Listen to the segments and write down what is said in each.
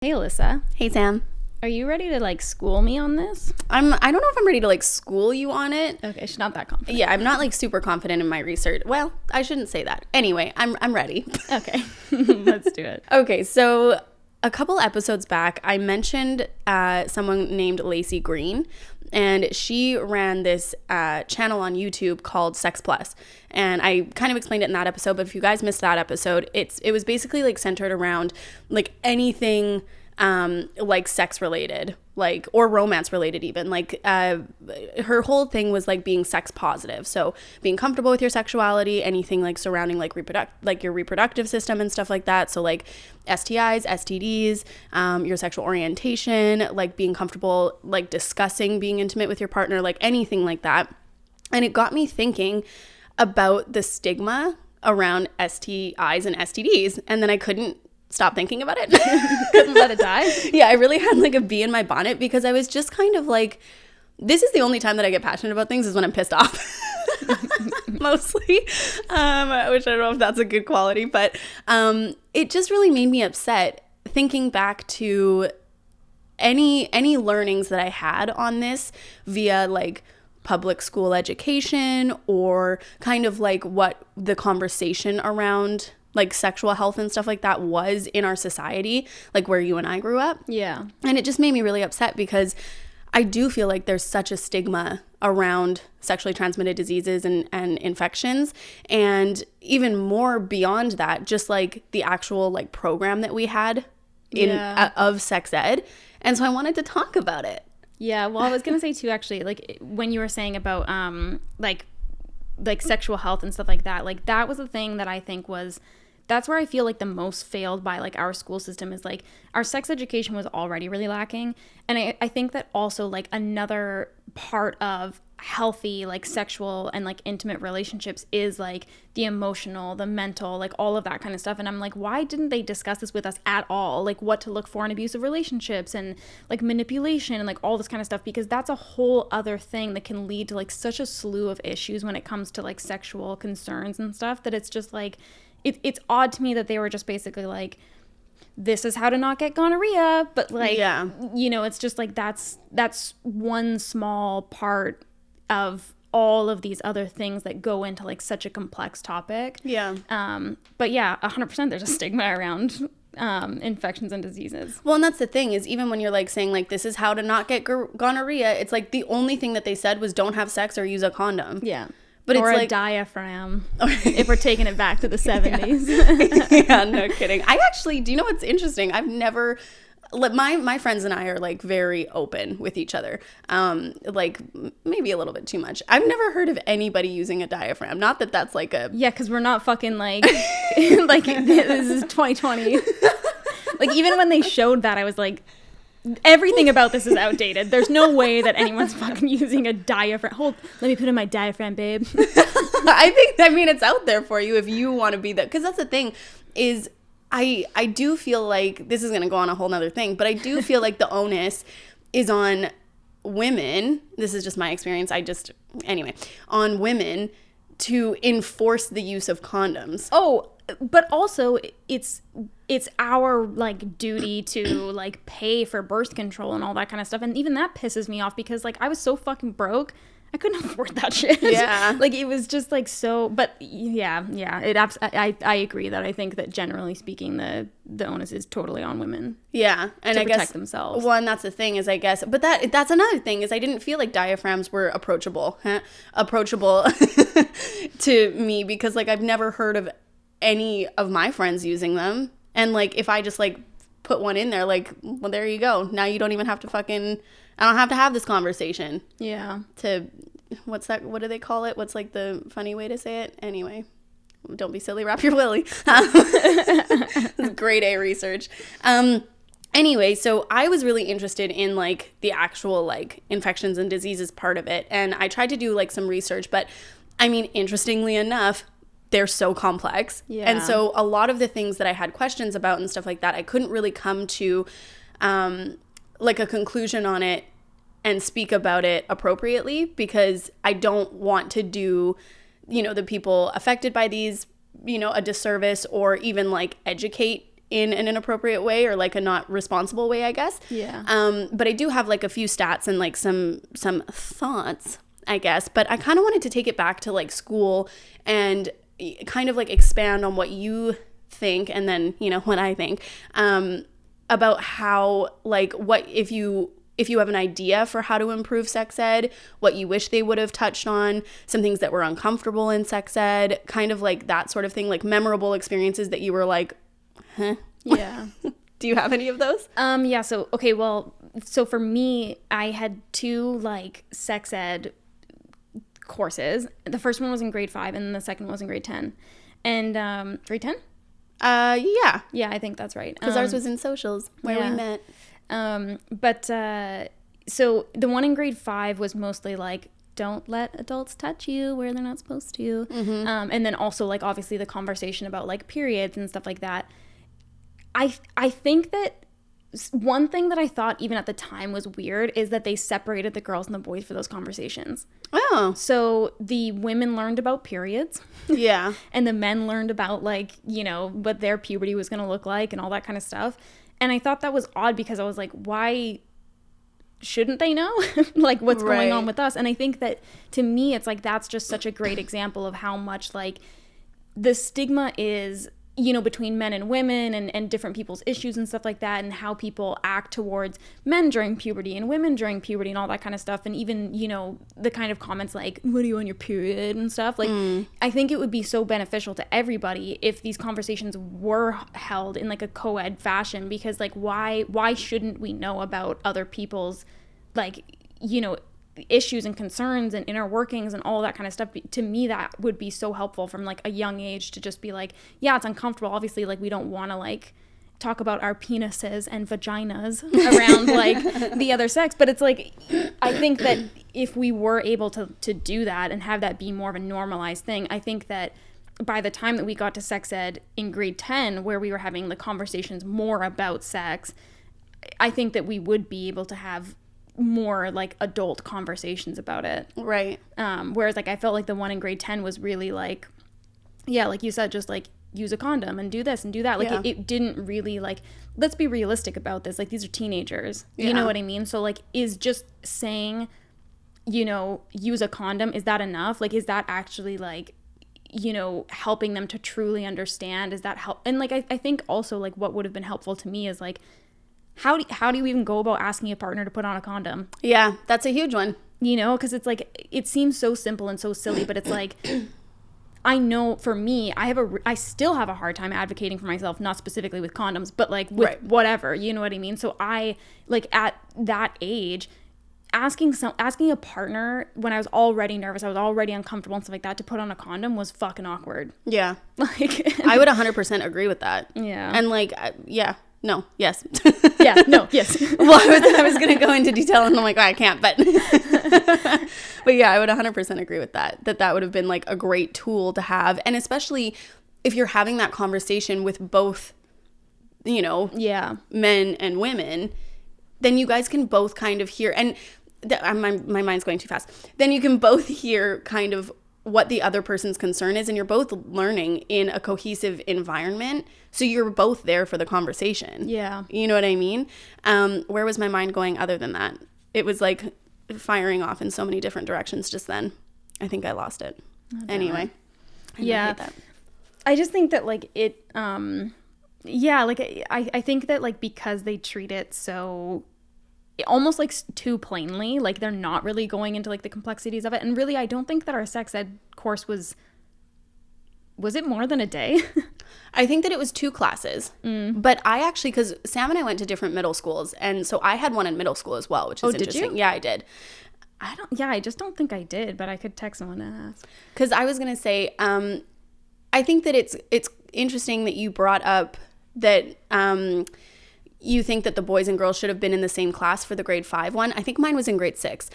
Hey, Alyssa. Hey, Sam. Are you ready to, school me on this? I don't know if I'm ready to, school you on it. Okay, she's not that confident. Yeah, I'm not, super confident in my research. Well, I shouldn't say that. Anyway, I'm ready. Okay, let's do it. Okay, so a couple episodes back, I mentioned someone named Lacey Green, and she ran this channel on YouTube called Sex Plus. And I kind of explained it in that episode, but if you guys missed that episode, it was basically centered around anything sex related, or romance related even. Her whole thing was being sex positive. So being comfortable with your sexuality, anything surrounding your reproductive system and stuff like that. So STIs, STDs, your sexual orientation, being comfortable, discussing being intimate with your partner, anything like that. And it got me thinking about the stigma around STIs and STDs. And then I couldn't stop thinking about it. Couldn't let it die? Yeah, I really had a bee in my bonnet because I was just kind of this is the only time that I get passionate about things is when I'm pissed off. Mostly. Which I don't know if that's a good quality, but it just really made me upset thinking back to any learnings that I had on this via public school education or kind of what the conversation around sexual health and stuff like that was in our society, where you and I grew up. Yeah. And it just made me really upset because I do feel there's such a stigma around sexually transmitted diseases and infections. And even more beyond that, just the actual program that we had of sex ed. And so I wanted to talk about it. Yeah. Well, I was going to say too, actually, when you were saying about sexual health and stuff like that, that was the thing that I think that's where I feel the most failed by our school system is our sex education was already really lacking. And I think that also another part of healthy sexual and intimate relationships is the emotional, the mental, all of that kind of stuff. And I'm why didn't they discuss this with us at all? What to look for in abusive relationships and manipulation and all this kind of stuff, because that's a whole other thing that can lead to such a slew of issues when it comes to sexual concerns and stuff, that it's just it's odd to me that they were just basically this is how to not get gonorrhea, but it's just that's one small part of all of these other things that go into such a complex topic. Yeah. But yeah, 100% there's a stigma around infections and diseases. Well, and that's the thing is, even when you're saying this is how to not get gonorrhea, it's the only thing that they said was don't have sex or use a condom. Yeah. But or it's a diaphragm, if we're taking it back to the 70s. Yeah, no kidding. I actually, do you know what's interesting? I've never, my friends and I are very open with each other. Maybe a little bit too much. I've never heard of anybody using a diaphragm. Not that that's a... Yeah, because we're not fucking this is 2020. Even when they showed that, I was everything about this is outdated. There's no way that anyone's fucking using a diaphragm. Hold, let me put in my diaphragm, babe. I mean, it's out there for you if you want to be that. Because that's the thing is, I do feel this is going to go on a whole nother thing, but I do feel the onus is on women. This is just my experience. Anyway, on women to enforce the use of condoms. Oh, but also it's our duty to pay for birth control and all that kind of stuff, and even that pisses me off because I was so fucking broke I couldn't afford that shit. Yeah. It was just so, but yeah, I agree that I think that generally speaking the onus is totally on women. Yeah. And to I protect guess themselves. Well, and that's the thing is, I guess, but that's another thing is I didn't feel diaphragms were approachable to me because I've never heard of any of my friends using them. And if I just put one in there, well, there you go. Now you don't even have to I don't have to have this conversation. Yeah. What's that? What do they call it? What's the funny way to say it? Anyway, don't be silly, wrap your willy. Grade A research. Anyway, so I was really interested in the actual infections and diseases part of it. And I tried to do some research, but I mean, interestingly enough, they're so complex. Yeah. And so a lot of the things that I had questions about and stuff like that, I couldn't really come to a conclusion on it and speak about it appropriately because I don't want to do, the people affected by these, a disservice or even educate in an inappropriate way or like a not responsible way, I guess. Yeah. But I do have like a few stats and like some thoughts, I guess. But I kind of wanted to take it back to like school and kind of like expand on what you think and then, you know, what I think about how like what if you have an idea for how to improve sex ed, what you wish they would have touched on, some things that were uncomfortable in sex ed, kind of like that sort of thing, like memorable experiences that you were like, huh? Yeah. Do you have any of those? Yeah. So, okay. Well, so for me, I had 2 like sex ed courses. The first one was in grade 5 and the second one was in grade 10. And grade 10? Yeah. Yeah, I think that's right. Because ours was in socials where we met. So the one in grade 5 was mostly like, don't let adults touch you where they're not supposed to. Mm-hmm. And then also like obviously the conversation about like periods and stuff like that. I think that one thing that I thought even at the time was weird is that they separated the girls and the boys for those conversations. Oh. So the women learned about periods. Yeah. And the men learned about like, you know, what their puberty was going to look like and all that kind of stuff. And I thought that was odd because I was like, why shouldn't they know like what's going on with us? And I think that to me, it's like, that's just such a great example of how much like the stigma is, you know, between men and women and different people's issues and stuff like that, and how people act towards men during puberty and women during puberty and all that kind of stuff. And even, you know, the kind of comments like, what are you on your period and stuff? Like, I think it would be so beneficial to everybody if these conversations were held in like a co-ed fashion, because like, why shouldn't we know about other people's like, you know, issues and concerns and inner workings and all that kind of stuff? To me, that would be so helpful from like a young age to just be like, yeah, it's uncomfortable. Obviously, like we don't want to like talk about our penises and vaginas around like the other sex, but it's like, I think that if we were able to do that and have that be more of a normalized thing, I think that by the time that we got to sex ed in grade 10, where we were having the conversations more about sex, I think that we would be able to have more like adult conversations about it. Right. Whereas like I felt like the one in grade 10 was really like, yeah, like you said, just like use a condom and do this and do that. Like it didn't really like, let's be realistic about this. Like these are teenagers. Yeah. You know what I mean? So like, is just saying, you know, use a condom, is that enough? Like, is that actually like, you know, helping them to truly understand? Is that help? And like, I think also like what would have been helpful to me is like, how do you even go about asking a partner to put on a condom? Yeah, that's a huge one. You know, because it's like, it seems so simple and so silly, but it's like, I know for me, I still have a hard time advocating for myself, not specifically with condoms, but like with whatever, you know what I mean? So I, like at that age, asking a partner when I was already nervous, I was already uncomfortable and stuff like that, to put on a condom was fucking awkward. Yeah. Like, I would 100% agree with that. Yeah. And like, yeah. No, yes. Yeah, no, yes. Well, I was going to go into detail and I'm like, oh, I can't, but yeah, I would 100% agree with that would have been like a great tool to have. And especially if you're having that conversation with both, you know, men and women, then you guys can both kind of hear, and my mind's going too fast. Then you can both hear kind of what the other person's concern is, and you're both learning in a cohesive environment, so you're both there for the conversation. Yeah. You know what I mean? Where was my mind going other than that? It was like firing off in so many different directions just then. I think I lost it. Anyway. Yeah. I just think that like it, like I think that like because they treat it so almost like too plainly, like they're not really going into like the complexities of it. And really, I don't think that our sex ed course was it more than a day? I think that it was 2 classes, but I actually, because Sam and I went to different middle schools, and so I had one in middle school as well, which is interesting. Did you? Yeah, I did. I just don't think I did, but I could text someone and ask. Because I was going to say, I think that it's interesting that you brought up that you think that the boys and girls should have been in the same class for the grade 5 one. I think mine was in grade 6.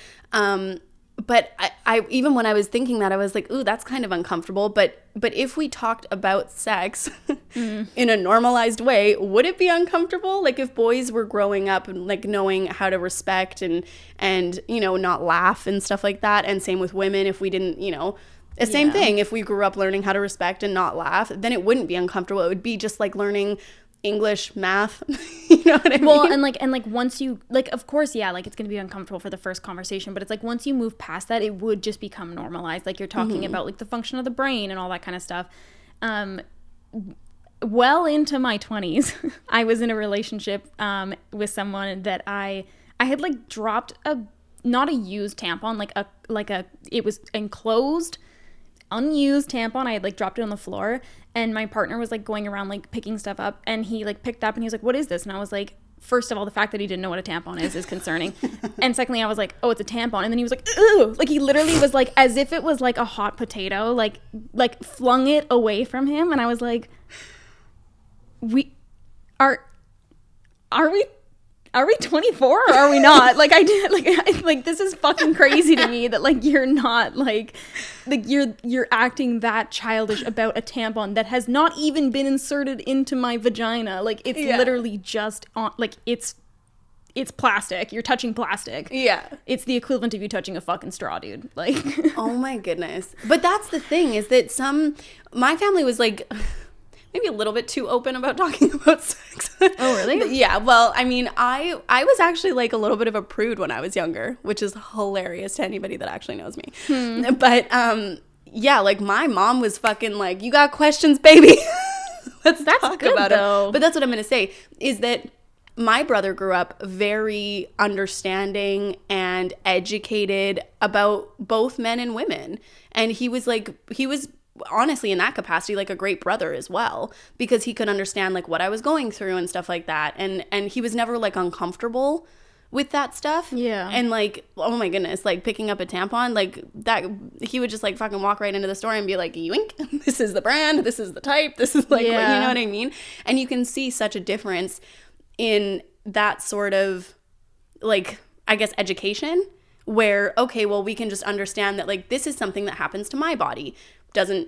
But I even when I was thinking that, I was like, ooh, that's kind of uncomfortable. But if we talked about sex in a normalized way, would it be uncomfortable? Like if boys were growing up and like knowing how to respect and you know, not laugh and stuff like that. And same with women, if we didn't, you know, the same thing. If we grew up learning how to respect and not laugh, then it wouldn't be uncomfortable. It would be just like learning English, math. You know what I mean? Well, and like once you, like, of course, yeah, like it's going to be uncomfortable for the first conversation, but it's like once you move past that, it would just become normalized. Like you're talking about like the function of the brain and all that kind of stuff. Well into my 20s, I was in a relationship with someone that I had like dropped not a used tampon, like a it was enclosed, unused tampon. I had like dropped it on the floor, and my partner was like going around like picking stuff up, and he like picked up and he was like, "What is this?" And I was like, first of all, the fact that he didn't know what a tampon is concerning. And secondly, I was like, "Oh, it's a tampon." And then he was like, "Ew!" Like he literally was like, as if it was like a hot potato, like flung it away from him. And I was like, Are we 24 or are we not? Like like this is fucking crazy to me that like you're not like you're acting that childish about a tampon that has not even been inserted into my vagina. Like it's literally just on, like it's plastic. You're touching plastic. Yeah. It's the equivalent of you touching a fucking straw, dude. Like oh my goodness. But that's the thing, is that my family was like maybe a little bit too open about talking about sex. Oh, really? Yeah. Well, I mean, I was actually like a little bit of a prude when I was younger, which is hilarious to anybody that actually knows me. But yeah, like my mom was fucking like, "You got questions, baby?" That's talk good, about though. it. But that's what I'm going to say, is that my brother grew up very understanding and educated about both men and women. And he was honestly in that capacity like a great brother as well, because he could understand like what I was going through and stuff like that, and he was never like uncomfortable with that stuff. Yeah. And like, oh my goodness, like picking up a tampon, like that, he would just like fucking walk right into the store and be like, "Yoink, this is the brand, this is the type, this is like," you know what I mean? And you can see such a difference in that sort of like, I guess, education, where, okay, well, we can just understand that like this is something that happens to my body, doesn't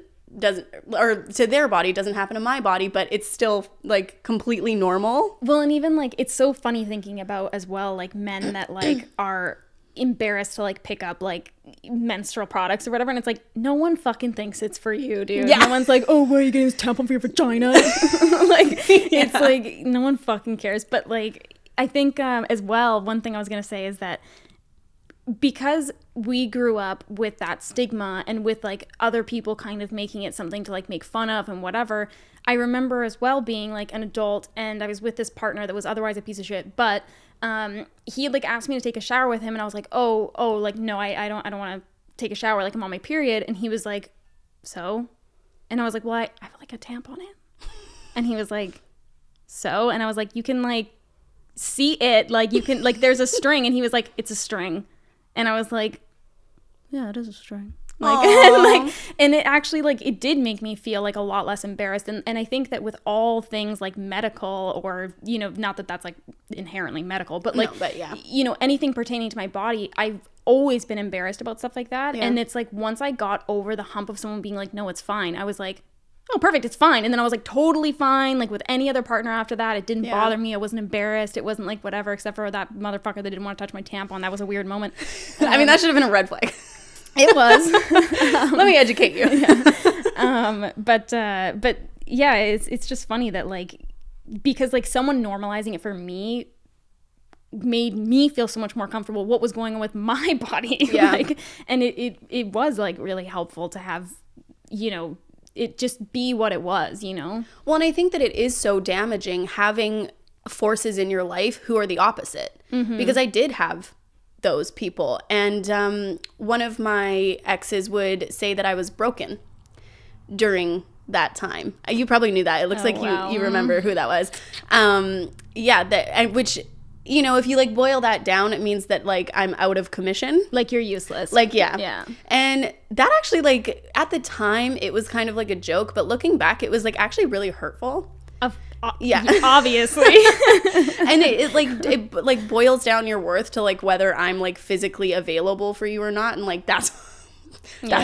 or to their body, doesn't happen to my body, but it's still like completely normal. Well, and even like it's so funny thinking about as well like men that like are embarrassed to like pick up like menstrual products or whatever, and it's like no one fucking thinks it's for you, dude. No one's like, "Oh, what are you getting this tampon for your vagina?" Like it's like no one fucking cares. But like I think as well, one thing I was gonna say is that because we grew up with that stigma and with like other people kind of making it something to like make fun of and whatever, I remember as well being like an adult and I was with this partner that was otherwise a piece of shit, but he had like asked me to take a shower with him, and I was like, oh like no, I don't want to take a shower, like I'm on my period. And he was like, "So?" And I was like, "Well, I have like a tampon in." And he was like, "So?" And I was like, "You can like see it, like you can like there's a string." And he was like, "It's a string." And I was like, "Yeah, it is a string." Like, and it actually, like, it did make me feel, like, a lot less embarrassed. And I think that with all things, like, medical or, you know, not that that's, like, inherently medical, but, like, you know, anything pertaining to my body, I've always been embarrassed about stuff like that. Yeah. And it's, like, once I got over the hump of someone being like, "No, it's fine," I was like, "Oh, perfect, it's fine." And then I was like totally fine, like with any other partner after that. It didn't bother me. I wasn't embarrassed. It wasn't like whatever, except for that motherfucker that didn't want to touch my tampon. That was a weird moment. I mean, that should have been a red flag. It was. Let me educate you. But yeah, it's just funny that like, because like someone normalizing it for me made me feel so much more comfortable what was going on with my body. Yeah. Like, and it was like really helpful to have, you know, it just be what it was, you know? Well, and I think that it is so damaging having forces in your life who are the opposite. Mm-hmm. Because I did have those people. And one of my exes would say that I was broken during that time. You probably knew that. It looks like wow. you remember who that was. Which, you know, if you like boil that down, it means that like I'm out of commission. Like you're useless. Like, yeah. And that actually, like, at the time, it was kind of like a joke. But looking back, it was like actually really hurtful. Yeah, obviously. And it boils down your worth to like whether I'm like physically available for you or not, and like that's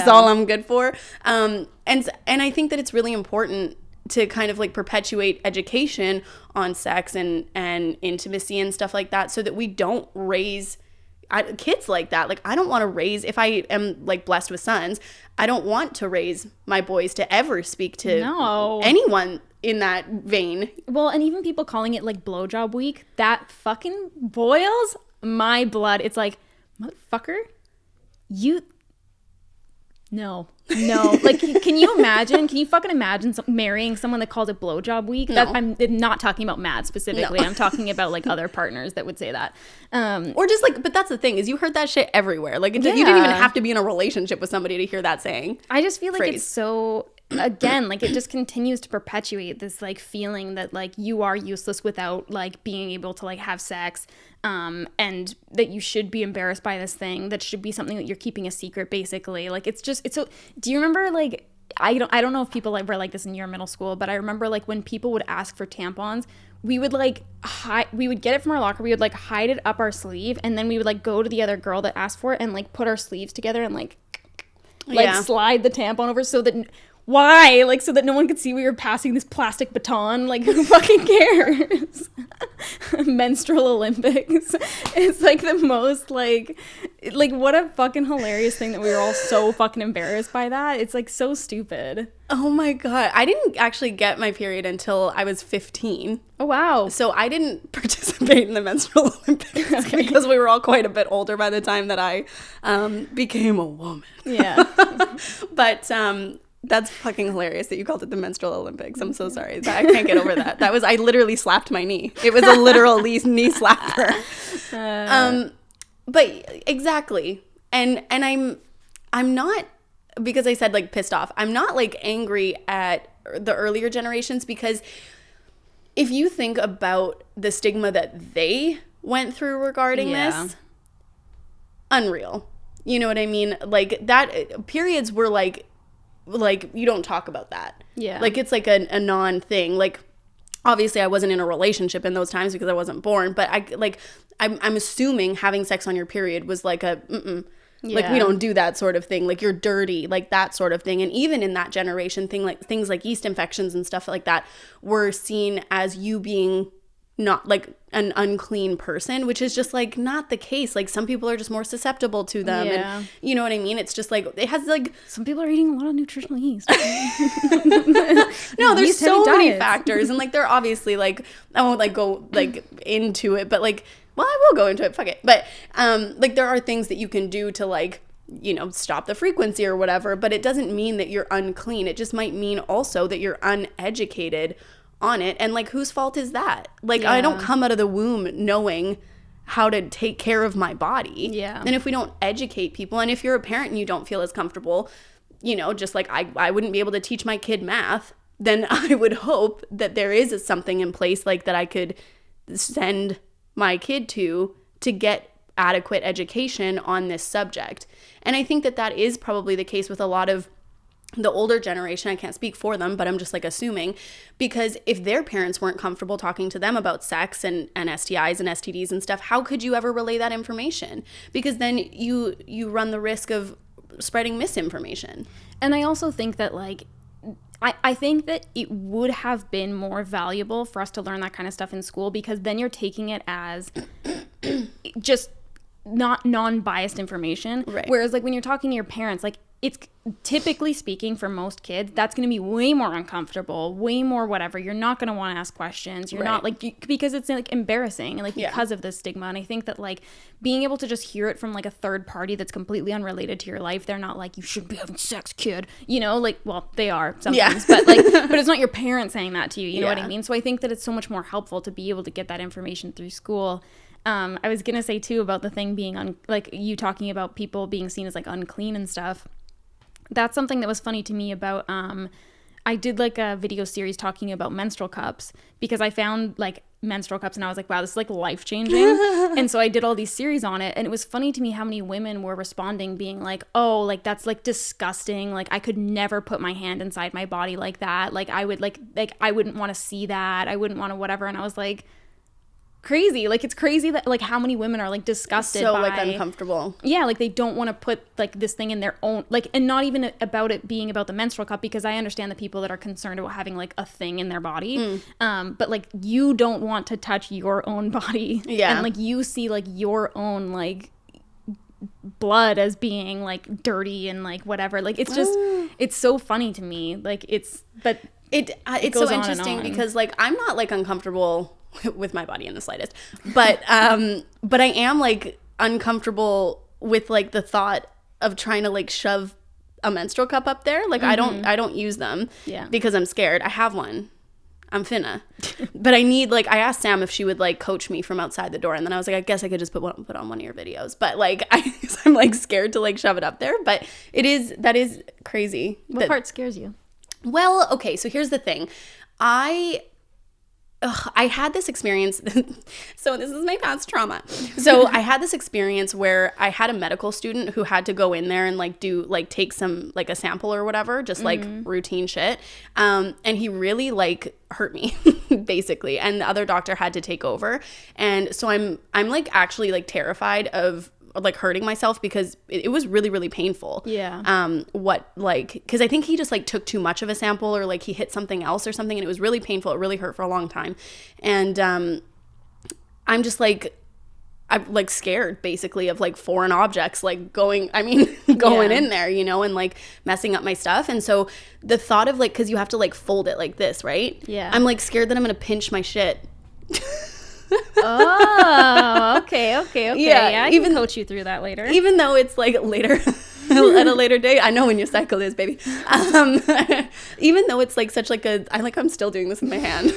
all I'm good for. And I think that it's really important to kind of like perpetuate education on sex and intimacy and stuff like that, so that we don't raise kids like that. Like, I don't want to raise, if I am like blessed with sons, I don't want to raise my boys to ever speak to anyone in that vein. Well, and even people calling it like blowjob week, that fucking boils my blood. It's like, motherfucker, no. Like, can you fucking imagine marrying someone that calls it blowjob week? No. I'm not talking about Matt specifically. No. I'm talking about like other partners that would say that. Or just like, but that's the thing is you heard that shit everywhere. Like, you didn't even have to be in a relationship with somebody to hear that saying. I just feel like it's so, again, like it just continues to perpetuate this like feeling that like you are useless without like being able to like have sex. And that you should be embarrassed by this thing, that should be something that you're keeping a secret, basically. Like, it's so, do you remember, like, I don't know if people like were like this in your middle school, but I remember like when people would ask for tampons, we would like we would get it from our locker, we would like hide it up our sleeve, and then we would like go to the other girl that asked for it and like put our sleeves together and like slide the tampon over so that why? Like, so that no one could see we were passing this plastic baton. Like, who fucking cares? Menstrual Olympics. It's like the most like what a fucking hilarious thing that we were all so fucking embarrassed by that. It's like so stupid. Oh my God. I didn't actually get my period until I was 15. Oh, wow. So I didn't participate in the Menstrual Olympics because we were all quite a bit older by the time that I became a woman. Yeah. But that's fucking hilarious that you called it the Menstrual Olympics. I'm so sorry. I can't get over that. I literally slapped my knee. It was a literal knee slapper. But exactly. And I'm not, because I said like pissed off, I'm not like angry at the earlier generations, because if you think about the stigma that they went through regarding this, unreal. You know what I mean? Like that periods were like you don't talk about that. Yeah. Like it's like a non thing. Like obviously I wasn't in a relationship in those times because I wasn't born, but I'm assuming having sex on your period was like a like we don't do that sort of thing. Like you're dirty, like that sort of thing. And even in that generation, things like yeast infections and stuff like that were seen as you being not like an unclean person, which is just like not the case. Like some people are just more susceptible to them. Yeah. And you know what I mean? It's just like it has like some people are eating a lot of nutritional yeast. No, there's so many factors, and like they're obviously like I won't like go like into it, but like well I will go into it, fuck it. But like there are things that you can do to like, you know, stop the frequency or whatever, but it doesn't mean that you're unclean. It just might mean also that you're uneducated on it. And like whose fault is that? Like I don't come out of the womb knowing how to take care of my body. Yeah. And if we don't educate people, and if you're a parent and you don't feel as comfortable, you know, just like I wouldn't be able to teach my kid math, then I would hope that there is something in place like that I could send my kid to get adequate education on this subject. And I think that is probably the case with a lot of the older generation. I can't speak for them, but I'm just like assuming, because if their parents weren't comfortable talking to them about sex and STIs and STDs and stuff, how could you ever relay that information? Because then you run the risk of spreading misinformation. And I also think that like I think that it would have been more valuable for us to learn that kind of stuff in school, because then you're taking it as just not non-biased information. Right. Whereas like when you're talking to your parents, like it's typically speaking for most kids, that's going to be way more uncomfortable, way more whatever. You're not going to want to ask questions. You're not like, because it's like embarrassing and like because of this stigma. And I think that like being able to just hear it from like a third party that's completely unrelated to your life, they're not like, you shouldn't be having sex, kid, you know, like, well, they are sometimes, but like, but it's not your parents saying that to you. You know what I mean? So I think that it's so much more helpful to be able to get that information through school. I was going to say too about the thing being like you talking about people being seen as like unclean and stuff. That's something that was funny to me about, I did like a video series talking about menstrual cups, because I found like menstrual cups and I was like, wow, this is like life changing. And so I did all these series on it, and it was funny to me how many women were responding being like, oh, like that's like disgusting. Like I could never put my hand inside my body like that. Like I would like I wouldn't want to see that. I wouldn't want to whatever. And I was like, crazy. Like it's crazy that like how many women are like disgusted so by, like uncomfortable. Yeah, like they don't want to put like this thing in their own, like, and not even about it being about the menstrual cup, because I understand the people that are concerned about having like a thing in their body, but like you don't want to touch your own body, and like you see like your own like blood as being like dirty and like whatever. Like it's just it's so funny to me. Like it's, but It's goes so on and interesting on. because like I'm not like uncomfortable with my body in the slightest, but I am like uncomfortable with like the thought of trying to like shove a menstrual cup up there. Like I don't use them because I'm scared. I have one. I'm finna. But I asked Sam if she would like coach me from outside the door, and then I was like, I guess I could just put on one of your videos. But like I'm like scared to like shove it up there. But that is crazy. What part scares you? Well, okay, so here's the thing. I had this experience. So this is my past trauma. So I had this experience where I had a medical student who had to go in there and like take some like a sample or whatever, just like routine shit. And he really like hurt me basically. And the other doctor had to take over. And so I'm like actually like terrified of like hurting myself because it was really, really painful. Yeah. Because I think he just like took too much of a sample or like he hit something else or something, and it was really painful. It really hurt for a long time. And I'm just like, I'm like scared basically of like foreign objects like going in there, you know, and like messing up my stuff. And so the thought of like, because you have to like fold it like this, right? Yeah. I'm like scared that I'm gonna pinch my shit. Oh, okay. Yeah, I can even coach you through that later. Even though it's like later at a later date. I know when your cycle is, baby. Even though it's like such like I'm still doing this with my hand.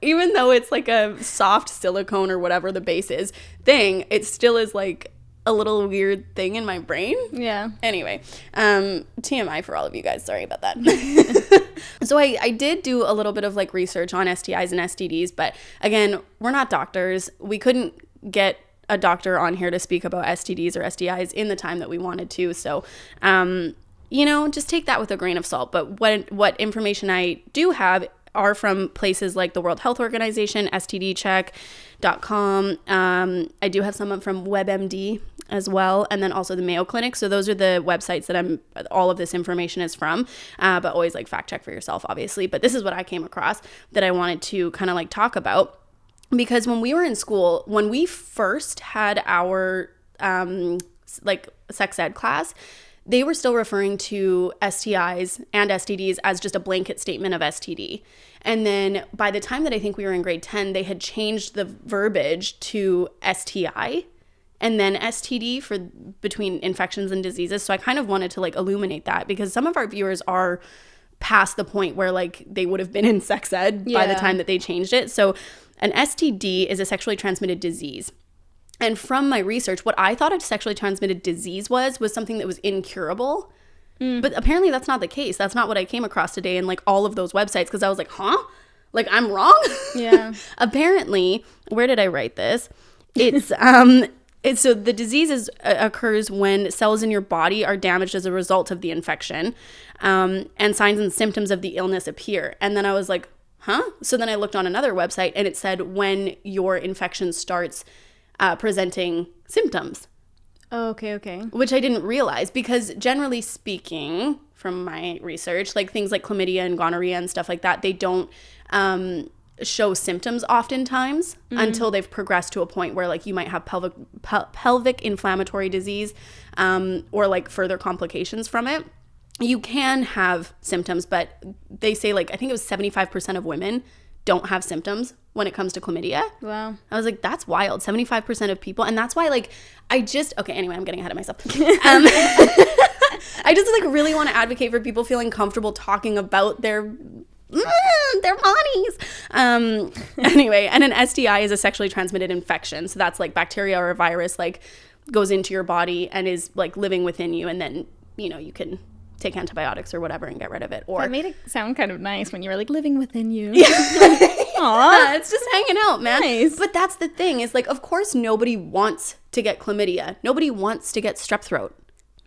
Even though it's like a soft silicone or whatever the base is thing, it still is like a little weird thing in my brain. Yeah. Anyway, TMI for all of you guys. Sorry about that. So I did do a little bit of like research on STIs and STDs, but again, we're not doctors. We couldn't get a doctor on here to speak about STDs or STIs in the time that we wanted to. So, you know, just take that with a grain of salt. But what information I do have are from places like the World Health Organization, STDcheck.com. I do have some from WebMD as well, and then also the Mayo Clinic. So those are the websites that all of this information is from, but always like fact check for yourself, obviously. But this is what I came across that I wanted to kind of like talk about, because when we were in school, when we first had our like sex ed class, they were still referring to STIs and STDs as just a blanket statement of STD. And then by the time that I think we were in grade 10, they had changed the verbiage to STI and then STD for between infections and diseases. So I kind of wanted to like illuminate that, because some of our viewers are past the point where like they would have been in sex ed by the time that they changed it. So an STD is a sexually transmitted disease. And from my research, what I thought a sexually transmitted disease was something that was incurable. But apparently that's not the case. That's not what I came across today in like all of those websites, because I was like, huh? Like I'm wrong? Yeah. Apparently, where did I write this? It's so the disease occurs when cells in your body are damaged as a result of the infection, and signs and symptoms of the illness appear. And then I was like, huh? So then I looked on another website and it said when your infection starts presenting symptoms. Oh, okay. Which I didn't realize, because generally speaking, from my research, like things like chlamydia and gonorrhea and stuff like that, they don't show symptoms oftentimes until they've progressed to a point where like you might have pelvic inflammatory disease or like further complications from it. You can have symptoms, but they say like, I think it was 75% of women don't have symptoms when it comes to chlamydia. Wow. I was like, that's wild. 75% of people. And that's why like, anyway, I'm getting ahead of myself. I just like really want to advocate for people feeling comfortable talking about their bodies. Anyway, and an STI is a sexually transmitted infection. So that's like bacteria or a virus like goes into your body and is like living within you. And then, you know, you can take antibiotics or whatever and get rid of it. Or that made it sound kind of nice when you were like living within you. Yeah. Aw, it's just hanging out, man. Nice. But that's the thing, is like, of course nobody wants to get chlamydia. Nobody wants to get strep throat.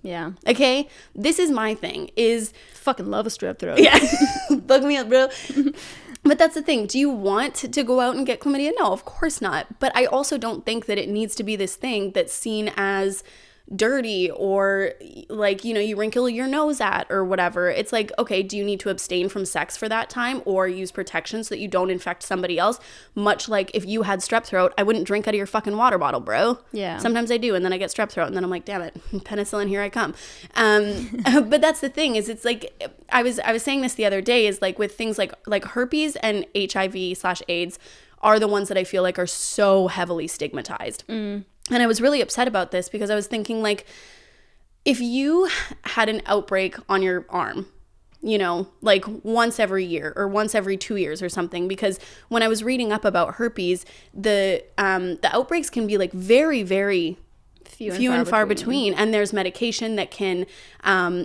Yeah. Okay? This is my thing, is fucking love a strep throat. Yeah. Bug me up, bro. But that's the thing. Do you want to go out and get chlamydia? No, of course not. But I also don't think that it needs to be this thing that's seen as dirty or like, you know, you wrinkle your nose at or whatever, it's like, okay, do you need to abstain from sex for that time or use protection so that you don't infect somebody else? Much like if you had strep throat, I wouldn't drink out of your fucking water bottle, bro. Yeah. Sometimes I do, and then I get strep throat, and then I'm like, damn it, penicillin, here I come. But that's the thing, is it's like, I was saying this the other day, is like with things like herpes and HIV/AIDS are the ones that I feel like are so heavily stigmatized. And I was really upset about this because I was thinking, like, if you had an outbreak on your arm, you know, like once every year or once every 2 years or something, because when I was reading up about herpes, the outbreaks can be like very, very few and far between. And there's medication that can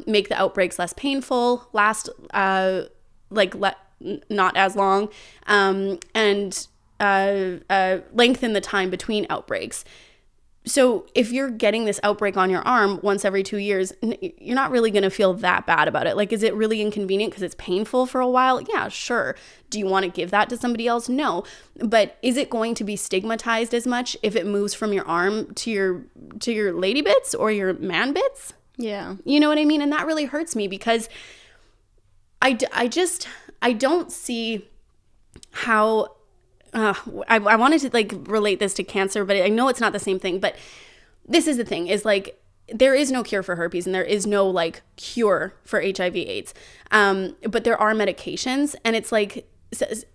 make the outbreaks less painful, last not as long, and lengthen the time between outbreaks. So if you're getting this outbreak on your arm once every 2 years, you're not really going to feel that bad about it. Like, is it really inconvenient because it's painful for a while? Yeah, sure. Do you want to give that to somebody else? No. But is it going to be stigmatized as much if it moves from your arm to your lady bits or your man bits? Yeah. You know what I mean? And that really hurts me because I don't see how... I wanted to like relate this to cancer, but I know it's not the same thing. But this is the thing, is like, there is no cure for herpes and there is no like cure for HIV/AIDS. But there are medications, and it's like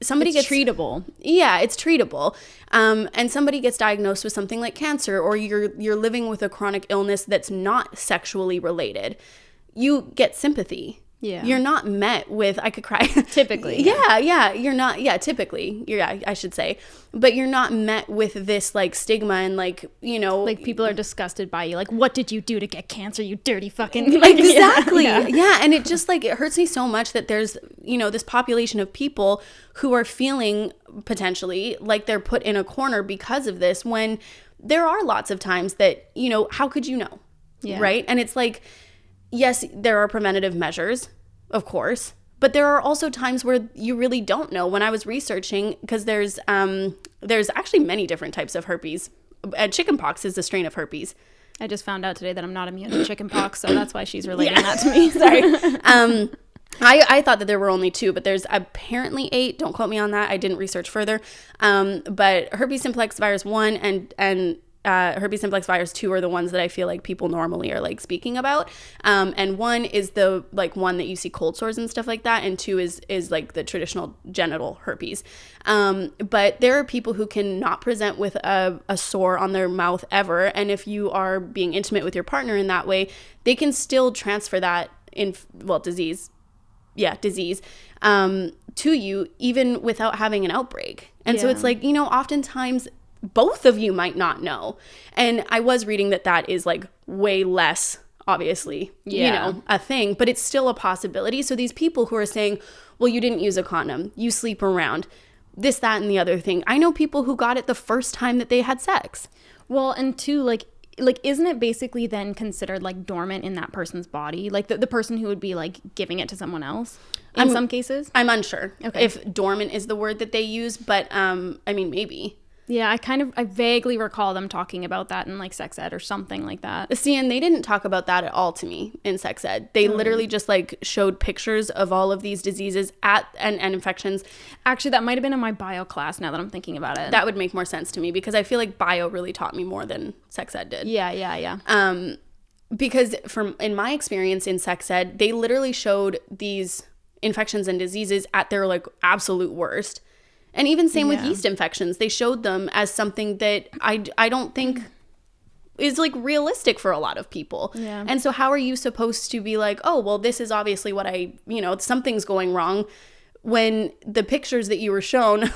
somebody gets treatable. Yeah, it's treatable. And somebody gets diagnosed with something like cancer, or you're living with a chronic illness that's not sexually related. You get sympathy. Yeah. You're not met with, I could cry. Typically. Yeah. You're not, typically. I should say. But you're not met with this like stigma and like, you know. Like people are disgusted by you. Like, what did you do to get cancer, you dirty fucking. Exactly. Yeah. And it just like, it hurts me so much that there's, you know, this population of people who are feeling potentially like they're put in a corner because of this, when there are lots of times that, you know, how could you know? Yeah. Right. And it's like, yes, there are preventative measures, of course, but there are also times where you really don't know. When I was researching, because there's actually many different types of herpes. Chickenpox is a strain of herpes. I just found out today that I'm not immune to chickenpox, so that's why she's relating that to me. Sorry. I thought that there were only 2, but there's apparently 8. Don't quote me on that. I didn't research further. But herpes simplex virus 1 and herpes simplex virus 2 are the ones that I feel like people normally are like speaking about. And 1 is the like one that you see cold sores and stuff like that. And 2 is like the traditional genital herpes. But there are people who can not present with a sore on their mouth ever. And if you are being intimate with your partner in that way, they can still transfer that disease to you even without having an outbreak. And so it's like, you know, oftentimes both of you might not know. And I was reading that is like way less, obviously, you know, a thing, but it's still a possibility. So these people who are saying, well, you didn't use a condom, you sleep around, this, that, and the other thing. I know people who got it the first time that they had sex. Well, and 2, like isn't it basically then considered like dormant in that person's body? Like the person who would be like giving it to someone else in some cases? I'm unsure if dormant is the word that they use, but I mean, maybe. Yeah, I vaguely recall them talking about that in like sex ed or something like that. See, and they didn't talk about that at all to me in sex ed. They literally just like showed pictures of all of these diseases and infections. Actually, that might have been in my bio class now that I'm thinking about it. That would make more sense to me because I feel like bio really taught me more than sex ed did. Yeah. Because in my experience in sex ed, they literally showed these infections and diseases at their like absolute worst. And even same with yeast infections. They showed them as something that I don't think is like realistic for a lot of people. Yeah. And so how are you supposed to be like, oh, well, this is obviously what something's going wrong, when the pictures that you were shown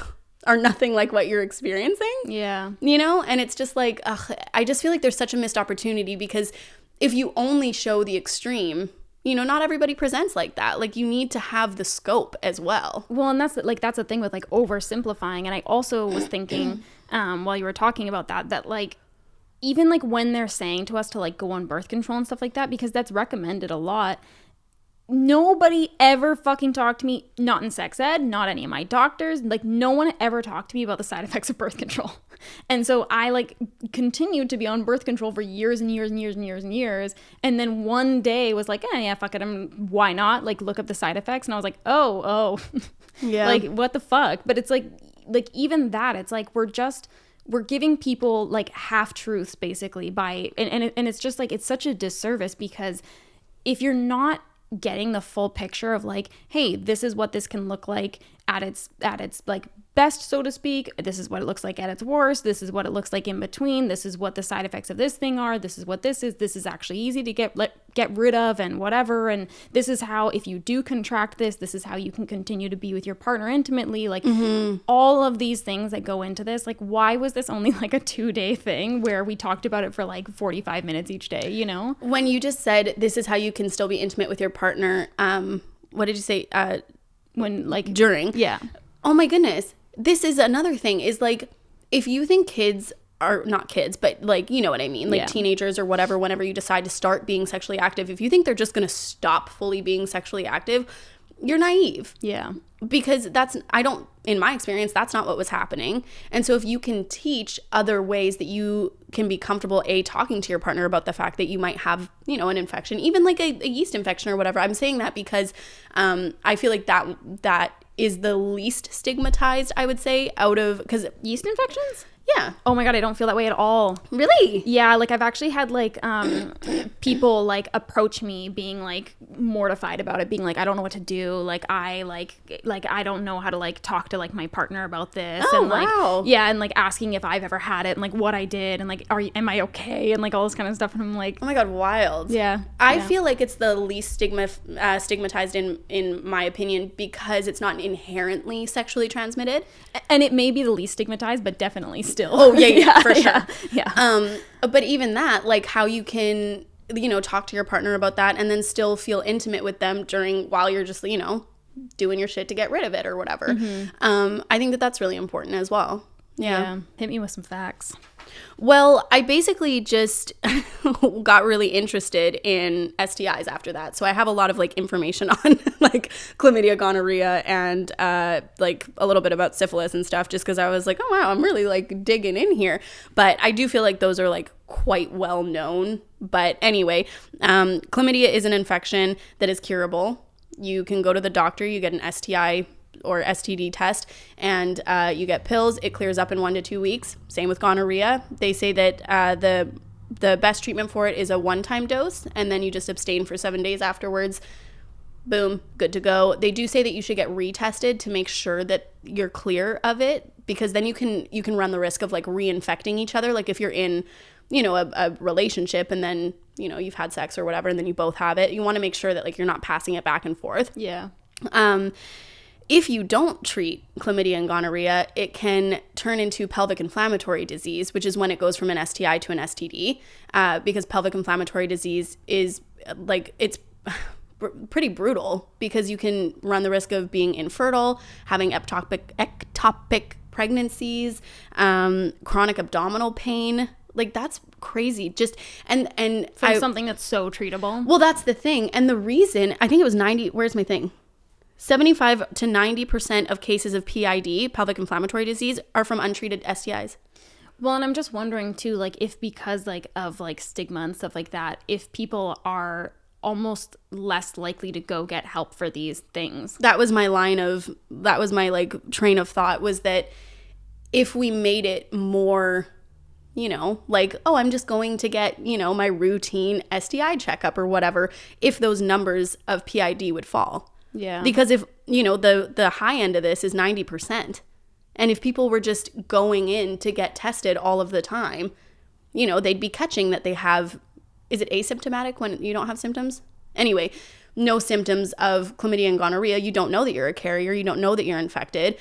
are nothing like what you're experiencing? Yeah. You know? And it's just like, I just feel like there's such a missed opportunity, because if you only show the extreme, you know, not everybody presents like that. Like, you need to have the scope as well. Well, and that's the thing with like oversimplifying. And I also was thinking while you were talking about that like, even like when they're saying to us to like go on birth control and stuff like that, because that's recommended a lot, nobody ever fucking talked to me, not in sex ed, not any of my doctors, like no one ever talked to me about the side effects of birth control. And so I like continued to be on birth control for years and years and years and years and years. And then one day was like, yeah, fuck it. Why not? Like look up the side effects. And I was like, oh, yeah. Like what the fuck? But it's like even that, it's like, we're giving people like half truths basically by, and it's just like, it's such a disservice because if you're not getting the full picture of like, hey, this is what this can look like at its like best, so to speak. This is what it looks like at its worst. This is what it looks like in between. This is what the side effects of this thing are. This is what this is. This is actually easy to get rid of and whatever. And this is how, if you do contract this is how you can continue to be with your partner intimately. Like all of these things that go into this. Like, why was this only like a 2-day thing where we talked about it for like 45 minutes each day, you know? When you just said this is how you can still be intimate with your partner, what did you say? When like during. Yeah. Oh my goodness. This is another thing is like, if you think kids are not kids, but like, you know what I mean? Like teenagers or whatever, whenever you decide to start being sexually active, if you think they're just going to stop fully being sexually active, you're naive. Yeah. Because in my experience, that's not what was happening. And so if you can teach other ways that you can be comfortable, talking to your partner about the fact that you might have, you know, an infection, even like a yeast infection or whatever. I'm saying that because I feel like that is the least stigmatized, I would say, because yeast infections? Yeah. Oh my God, I don't feel that way at all. Really? Yeah, like I've actually had like people like approach me being like mortified about it, being like, I don't know what to do. Like I don't know how to like talk to like my partner about this. Oh, and like wow. yeah, and like asking if I've ever had it and like what I did and like am I okay and like all this kind of stuff. And I'm like, oh my God, wild. Yeah. I feel like it's the least stigmatized in my opinion because it's not inherently sexually transmitted. And it may be the least stigmatized, but definitely still. Oh yeah, for sure. Yeah. But even that, like how you can, you know, talk to your partner about that and then still feel intimate with them while you're just, you know, doing your shit to get rid of it or whatever. I think that's really important as well. Yeah. Hit me with some facts. Well, I basically just got really interested in STIs after that. So I have a lot of like information on like chlamydia, gonorrhea, and like a little bit about syphilis and stuff just because I was like, oh wow, I'm really like digging in here. But I do feel like those are like quite well known. But anyway, chlamydia is an infection that is curable. You can go to the doctor, you get an STI or STD test, and you get pills. It clears up in 1 to 2 weeks. Same with gonorrhea. They say that the best treatment for it is a one-time dose, and then you just abstain for 7 days afterwards. Boom, good to go. They do say that you should get retested to make sure that you're clear of it, because then you can run the risk of like reinfecting each other. Like if you're in, you know, a relationship and then, you know, you've had sex or whatever, and then you both have it, you want to make sure that like you're not passing it back and forth. Yeah. If you don't treat chlamydia and gonorrhea, it can turn into pelvic inflammatory disease, which is when it goes from an STI to an STD, because pelvic inflammatory disease is like, it's pretty brutal because you can run the risk of being infertile, having ectopic pregnancies, chronic abdominal pain. Like that's crazy. Just and from something that's so treatable. Well, that's the thing. And the reason, I think it was 75 to 90% of cases of PID, pelvic inflammatory disease, are from untreated STIs. Well, and I'm just wondering too, like if because like of like stigma and stuff like that, if people are almost less likely to go get help for these things. That was my like train of thought, was that if we made it more, you know, like, oh, I'm just going to get, you know, my routine STI checkup or whatever, if those numbers of PID would fall. Yeah. Because if, you know, the high end of this is 90%. And if people were just going in to get tested all of the time, you know, they'd be catching that they have, is it asymptomatic when you don't have symptoms? Anyway, no symptoms of chlamydia and gonorrhea. You don't know that you're a carrier. You don't know that you're infected.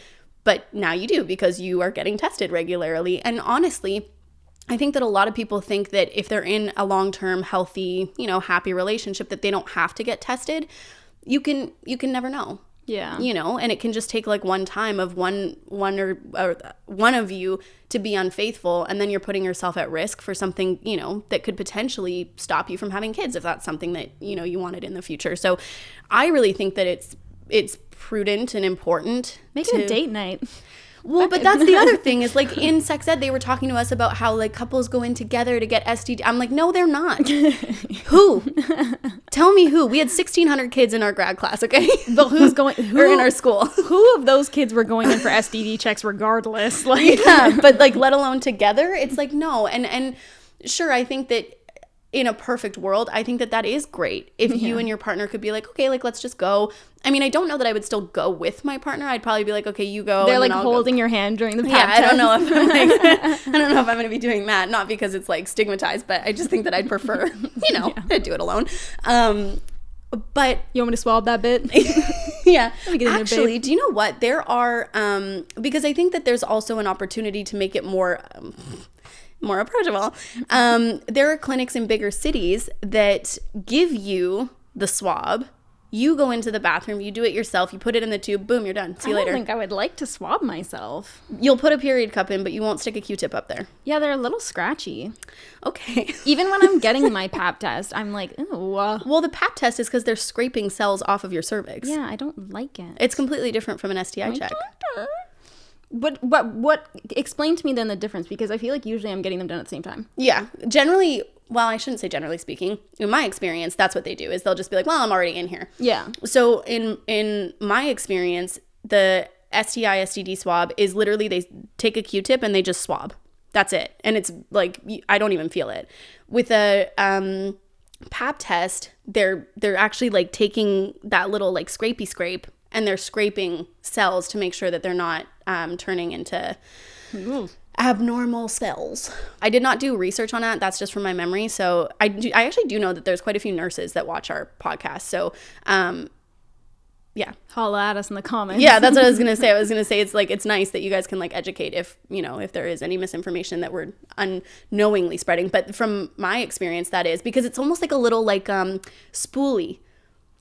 But now you do because you are getting tested regularly. And honestly, I think that a lot of people think that if they're in a long-term, healthy, you know, happy relationship, that they don't have to get tested. You can never know. Yeah. You know, and it can just take like one time of one of you to be unfaithful, and then you're putting yourself at risk for something, you know, that could potentially stop you from having kids if that's something that, you know, you wanted in the future. So I really think that it's prudent and important. Make it a date night. Well, but that's the other thing is, like, in sex ed, they were talking to us about how, like, couples go in together to get STD. I'm like, no, they're not. Who? Tell me who. We had 1,600 kids in our grad class, okay? But who's going? Or in our school. Who of those kids were going in for STD checks regardless? Like, yeah, but, like, let alone together, it's like, no. And sure, I think that in a perfect world, I think that that is great. If you and your partner could be like, okay, like, let's just go. I mean, I don't know that I would still go with my partner. I'd probably be like, okay, you go. They're like holding your hand during the pap test. I don't know if I'm like, I don't know if I'm going to be doing that. Not because it's like stigmatized, but I just think that I'd prefer, you know, to do it alone. But you want me to swab that bit? Yeah. Actually, do you know what? There are, because I think that there's also an opportunity to make it more approachable. There are clinics in bigger cities that give you the swab. You go into the bathroom, you do it yourself, you put it in the tube, boom, you're done. See you later. I don't think I would like to swab myself. You'll put a period cup in, but you won't stick a Q-tip up there. Yeah, they're a little scratchy. Okay. Even when I'm getting my pap test, I'm like, ooh. Well, the pap test is because they're scraping cells off of your cervix. Yeah, I don't like it. It's completely different from an STI check. But what explain to me then the difference, because I feel like usually I'm getting them done at the same time. Yeah, generally, well, I shouldn't say generally speaking. In my experience, that's what they do, is they'll just be like, well, I'm already in here. Yeah. So in my experience, the STI STD swab is literally they take a Q-tip and they just swab. That's it. And it's like, I don't even feel it. With a pap test, they're actually like taking that little like scrapey scrape and they're scraping cells to make sure that they're not turning into abnormal cells. I did not do research on that. That's just from my memory. So I actually do know that there's quite a few nurses that watch our podcast. So yeah. Holla at us in the comments. Yeah, that's what I was going to say. I was going to say it's like, it's nice that you guys can like educate if, you know, if there is any misinformation that we're unknowingly spreading. But from my experience, that is because it's almost like a little like spoolie.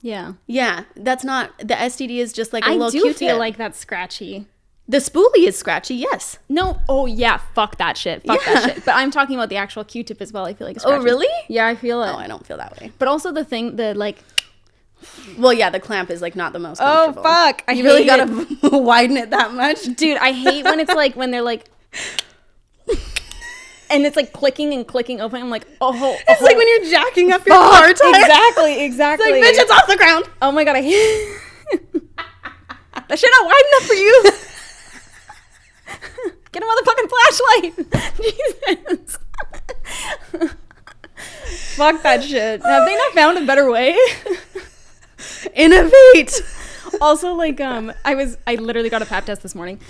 Yeah. Yeah. That's not, the STD is just like a little Q-tip. I do feel like that's scratchy. The spoolie is scratchy, yes. No, oh yeah, fuck that shit. Fuck that shit. But I'm talking about the actual Q-tip as well. I feel like it's scratchy. Oh, really? Yeah, I feel it. Oh, I don't feel that way. But also the thing, the like... Well, yeah, the clamp is like not the most comfortable. Oh, fuck. You really gotta widen it that much? Dude, I hate when it's like, when they're like... And it's like clicking and clicking open. I'm like, It's like when you're jacking up your car tire. Exactly. It's like, bitch, it's off the ground. Oh my God, I hate that shit not wide enough for you. Get a motherfucking flashlight. Jesus. Fuck that shit. Have they not found a better way? Innovate. Also, like, I literally got a pap test this morning.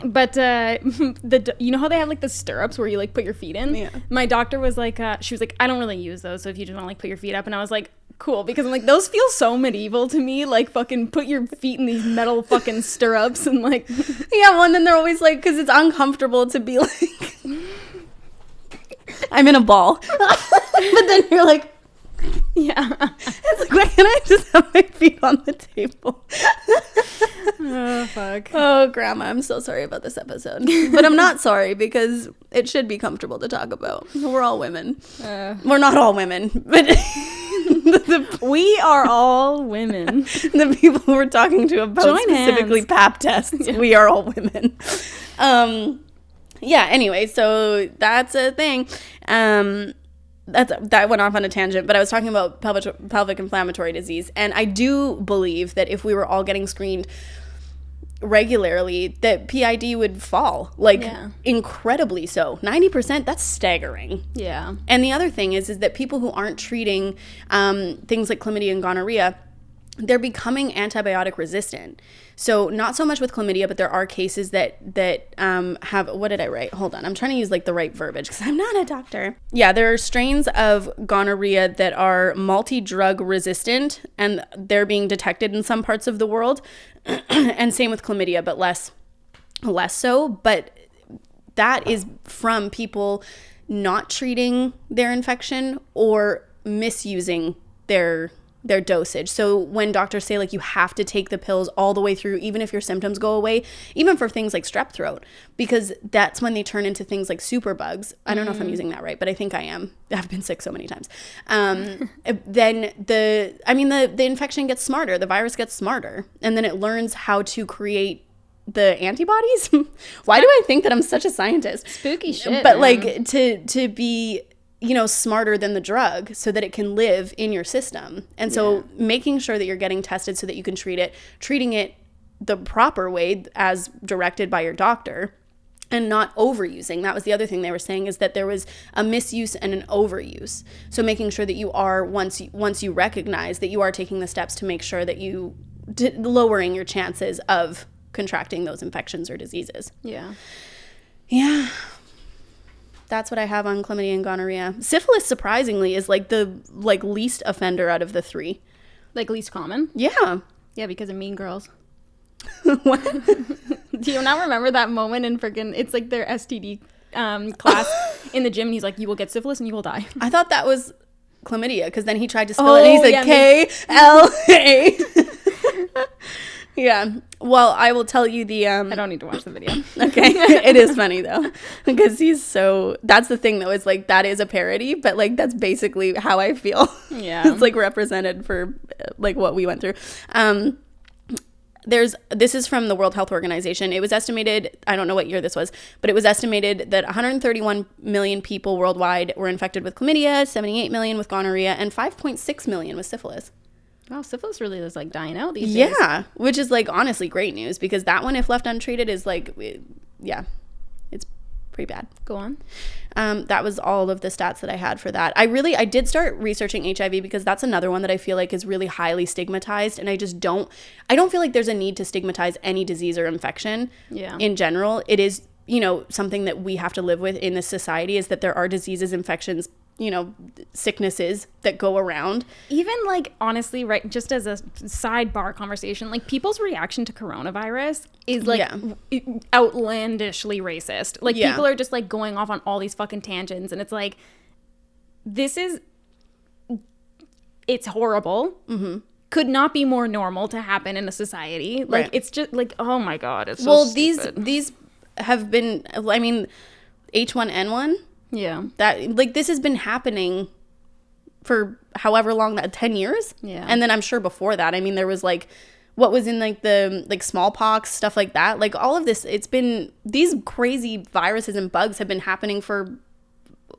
But you know how they have like the stirrups where you like put your feet in? Yeah. My doctor was like, she was like, I don't really use those, so if you just want to like put your feet up. And I was like, cool, because I'm like, those feel so medieval to me, like fucking put your feet in these metal fucking stirrups and like yeah, well, and then they're always like, because it's uncomfortable to be like I'm in a ball. But then you're like, yeah, it's like, why can't I just have my feet on the table? Oh fuck. Oh grandma, I'm so sorry about this episode, but I'm not sorry because it should be comfortable to talk about. We're all women. We're not all women, but we are all women. The people we're talking to about join specifically hands. Pap tests. Yeah. We are all women. Yeah. Anyway, so that's a thing. That went off on a tangent, but I was talking about pelvic inflammatory disease, and I do believe that if we were all getting screened regularly, that PID would fall, like incredibly so. 90%, that's staggering. Yeah. And the other thing is that people who aren't treating things like chlamydia and gonorrhea, they're becoming antibiotic resistant. So not so much with chlamydia, but there are cases that have, what did I write? Hold on. I'm trying to use like the right verbiage because I'm not a doctor. Yeah, there are strains of gonorrhea that are multi-drug resistant and they're being detected in some parts of the world. And same with chlamydia, but less so. But that is from people not treating their infection or misusing their their dosage. So when doctors say like you have to take the pills all the way through, even if your symptoms go away, even for things like strep throat, because that's when they turn into things like superbugs. I don't know if I'm using that right, but I think I am. I've been sick so many times. Then the infection gets smarter, the virus gets smarter, and then it learns how to create the antibodies. Why do I think that I'm such a scientist? Spooky shit. But man. like to be, you know, smarter than the drug so that it can live in your system. And so making sure that you're getting tested so that you can treating it the proper way as directed by your doctor, and not overusing. That was the other thing they were saying, is that there was a misuse and an overuse. So making sure that you are, once you recognize that you are taking the steps to make sure that you lowering your chances of contracting those infections or diseases. Yeah. That's what I have on chlamydia and gonorrhea. Syphilis, surprisingly, is like the least offender out of the three. Like least common? Yeah. Yeah, because of Mean Girls. What? Do you not remember that moment in freaking, it's like their STD class in the gym, and he's like, you will get syphilis and you will die. I thought that was chlamydia, because then he tried to spell it and he said K-L-A. Yeah. Well, I will tell you the I don't need to watch the video. Okay. It is funny though, because that's the thing though, is like that is a parody, but like that's basically how I feel. Yeah. It's like represented for like what we went through. This is from the World Health Organization. It was estimated, I don't know what year this was, but it was estimated that 131 million people worldwide were infected with chlamydia, 78 million with gonorrhea, and 5.6 million with syphilis. Wow, syphilis really is like dying out these days. Yeah, which is like honestly great news, because that one, if left untreated, is like, it's pretty bad. Go on. That was all of the stats that I had for that. I did start researching HIV, because that's another one that I feel like is really highly stigmatized, and I don't feel like there's a need to stigmatize any disease or infection. Yeah. In general. It is, you know, something that we have to live with in this society, is that there are diseases, infections, you know, sicknesses that go around. Even like, honestly, right, just as a sidebar conversation, like people's reaction to coronavirus is like outlandishly racist. Like people are just like going off on all these fucking tangents, and it's like, it's horrible. Mm-hmm. Could not be more normal to happen in a society. Like it's just like, oh my God, it's so stupid. These have been, I mean, H1N1. Yeah. That, like, this has been happening for however long, that 10 years. Yeah. And then I'm sure before that, I mean, there was like, what was in like the, like smallpox, stuff like that. Like all of this, it's been, these crazy viruses and bugs have been happening for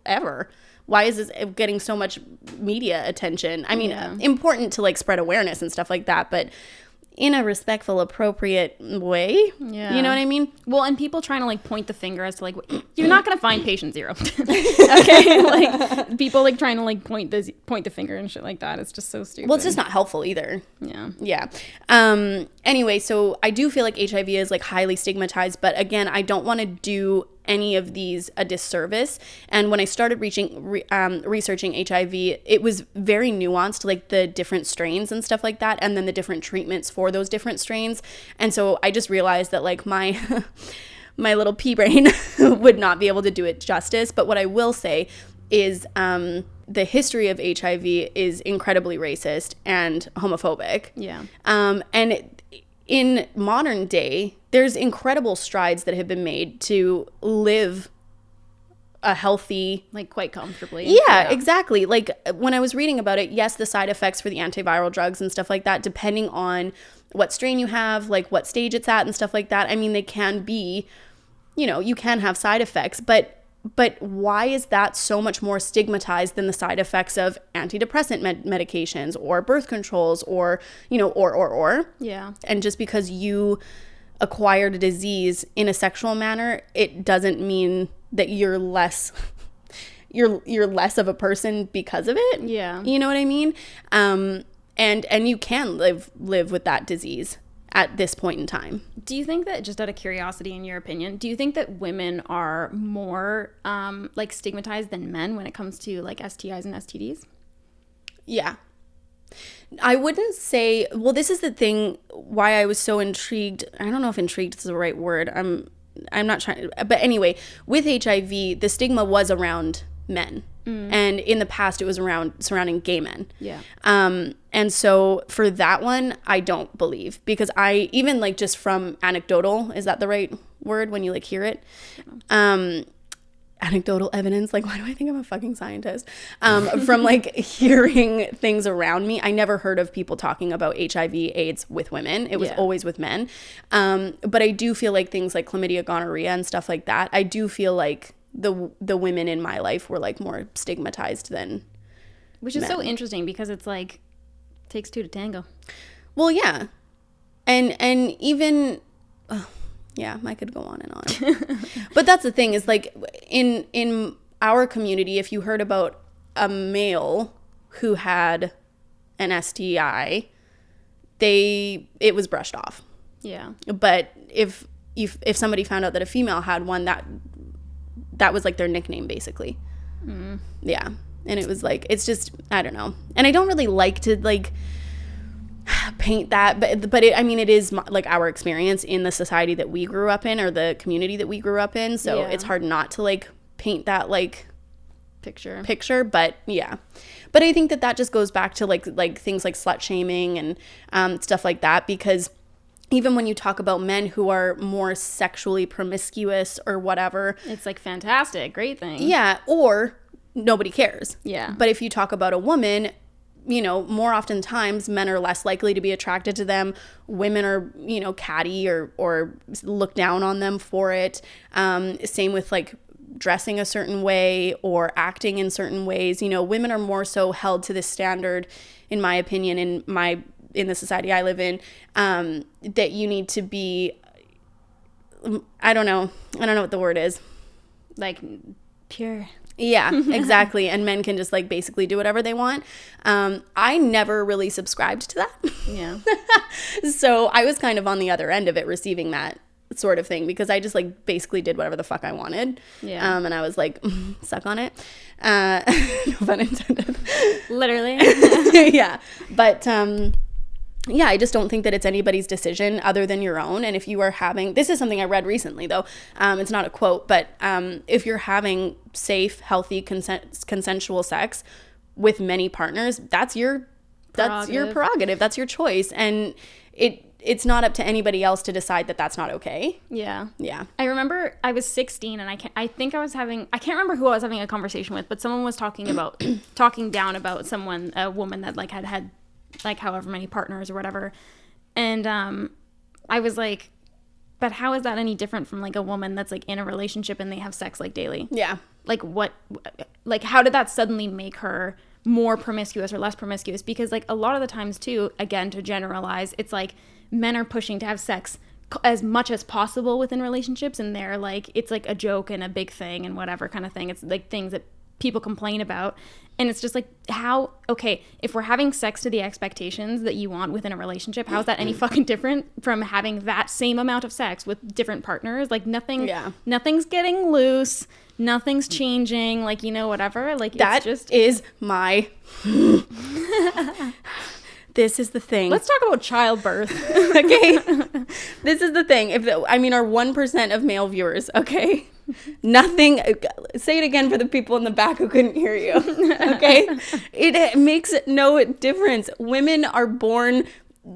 ever. Why is this getting so much media attention? I mean, important to like spread awareness and stuff like that, but in a respectful, appropriate way. Yeah. You know what I mean? Well, and people trying to like point the finger as to like, you're not going to find patient zero. Okay. Like people like trying to like point the finger and shit like that. It's just so stupid. Well, it's just not helpful either. Yeah. Yeah. Anyway, so I do feel like HIV is like highly stigmatized, but again, I don't want to do any of these a disservice. And when I started researching HIV, it was very nuanced, like the different strains and stuff like that, and then the different treatments for those different strains. And so I just realized that like my my little pea brain would not be able to do it justice. But what I will say is the history of HIV is incredibly racist and homophobic. Yeah. And in modern day, there's incredible strides that have been made to live a healthy, like quite comfortably. Yeah, exactly. Like when I was reading about it, yes, the side effects for the antiviral drugs and stuff like that, depending on what strain you have, like what stage it's at and stuff like that. I mean, they can be, you know, you can have side effects, but why is that so much more stigmatized than the side effects of antidepressant medications or birth controls or, you know, or? Yeah. And just because you acquired a disease in a sexual manner, it doesn't mean that you're less of a person because of it. Yeah. You know what I mean? And you can live with that disease at this point in time. Do you think that, just out of curiosity, in your opinion, do you think that women are more like stigmatized than men when it comes to like STIs and STDs? Yeah. I wouldn't say, well, this is the thing why I was so intrigued. I don't know if intrigued is the right word. I'm not trying, but anyway, with HIV, the stigma was around men. And in the past, it was surrounding gay men. Yeah. And so for that one, I don't believe, because I even like just from anecdotal, is that the right word when you like hear it? Anecdotal evidence, like, why do I think I'm a fucking scientist? From like hearing things around me, I never heard of people talking about HIV AIDS with women. It was always with men. But I do feel like things like chlamydia, gonorrhea and stuff like that, I do feel like the women in my life were like more stigmatized than Which is men. so interesting, because it's like, takes two to tango. Well, yeah. And even yeah, I could go on and on. But that's the thing, is like in our community, if you heard about a male who had an STI, it was brushed off. Yeah. But if somebody found out that a female had one, that was like their nickname, basically. Yeah. And it was like, it's just, I don't know. And I don't really like to like paint that, but it is like our experience in the society that we grew up in, or the community that we grew up in. So it's hard not to like paint that like picture. But yeah. But I think that just goes back to like things like slut shaming and stuff like that, because even when you talk about men who are more sexually promiscuous or whatever, it's like fantastic, great thing. Yeah, or nobody cares. Yeah. But if you talk about a woman, you know, more oftentimes men are less likely to be attracted to them. Women are, you know, catty or look down on them for it. Same with like dressing a certain way or acting in certain ways. You know, women are more so held to this standard, in my opinion, in the society I live in, that you need to be, I don't know what the word is. Like pure. Yeah, exactly. And men can just like basically do whatever they want. I never really subscribed to that. Yeah. So I was kind of on the other end of it, receiving that sort of thing, because I just like basically did whatever the fuck I wanted. Yeah. And I was like, suck on it. No pun intended. Literally. Yeah. But yeah, I just don't think that it's anybody's decision other than your own. And if you are having, this is something I read recently though, it's not a quote, but if you're having safe, healthy, consensual sex with many partners, that's your prerogative, that's your choice. And it's not up to anybody else to decide that that's not okay. Yeah. Yeah. I remember I was 16 and I can't remember who I was having a conversation with, but someone was talking down about a woman that like had like however many partners or whatever. And I was like, but how is that any different from like a woman that's like in a relationship and they have sex like daily? Yeah. Like how did that suddenly make her more promiscuous or less promiscuous? Because like a lot of the times too, again, to generalize, it's like men are pushing to have sex as much as possible within relationships, and they're like, it's like a joke and a big thing and whatever kind of thing. It's like things that people complain about. And it's just like, if we're having sex to the expectations that you want within a relationship, how is that any fucking different from having that same amount of sex with different partners? Like nothing's getting loose, nothing's changing, like, you know, whatever. Like that is my this is the thing. Let's talk about childbirth. Okay. This is the thing. Our 1% of male viewers, okay? Nothing, say it again for the people in the back who couldn't hear you, okay? It makes no difference. Women are born